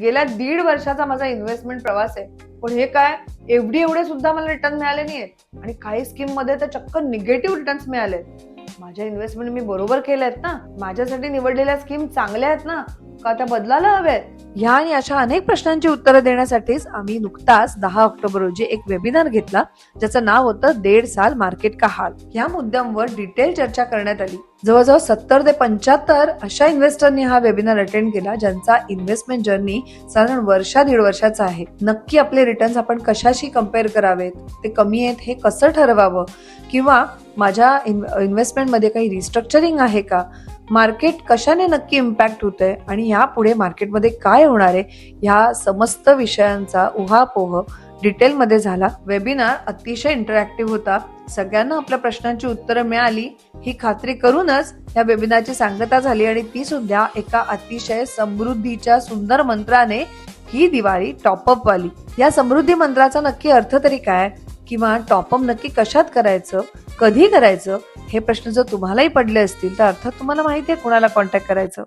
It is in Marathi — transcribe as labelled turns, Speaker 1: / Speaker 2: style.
Speaker 1: गेल्या 1.5 वर्षाचा माझा इन्व्हेस्टमेंट प्रवास आहे. पण हे काय एवढे सुद्धा मला रिटर्न मिळाले नाहीयेत आणि काही स्कीम मध्ये तर चक्क निगेटिव्ह रिटर्न्स मिळाले. माझ्या इन्व्हेस्टमेंट मी बरोबर केल्यात ना? माझ्यासाठी निवडलेल्या स्कीम चांगल्या आहेत ना? का त्या बदलायला हव्यात? ह्या आणि अशा अनेक प्रश्नांची उत्तरं देण्यासाठीच आम्ही नुकताच 10 ऑक्टोबर रोजी एक वेबिनार घेतला, ज्याचं नाव होतं 1.5 साल मार्केट का हाल. या मुद्द्यांवर डिटेल चर्चा करण्यात आली. जवळजवळ 70 ते 75 अशा इन्व्हेस्टरनी हा वेबिनार अटेंड केला, ज्यांचा इन्व्हेस्टमेंट जर्नी साधारण 1.5 वर्षाचा आहे. नक्की आपले रिटर्न्स आपण कशाशी कम्पेअर करावेत, ते कमी आहेत हे कसं ठरवावं, किंवा माझ्या इन्व्हेस्टमेंटमध्ये काही रिस्ट्रक्चरिंग आहे का, मार्केट कशाने नक्की इम्पॅक्ट होतंय आणि यापुढे मार्केटमध्ये काय होणार आहे, ह्या समस्त विषयांचा उहापोह डिटेलमध्ये झाला. वेबिनार अतिशय इंटरॅक्टिव्ह होता. सगळ्यांना आपल्या प्रश्नांची उत्तरं मिळाली ही खात्री करूनच या वेबिनारची सांगता झाली, आणि ती सुद्धा एका अतिशय समृद्धीच्या सुंदर मंत्राने. ही दिवाळी टॉपअप वाली. या समृद्धी मंत्राचा नक्की अर्थ तरी काय, किंवा टॉपअप नक्की कशात करायचं, कधी करायचं, हे प्रश्न जर तुम्हालाही पडले असतील तर अर्थात तुम्हाला माहिती आहे कोणाला कॉन्टॅक्ट करायचं.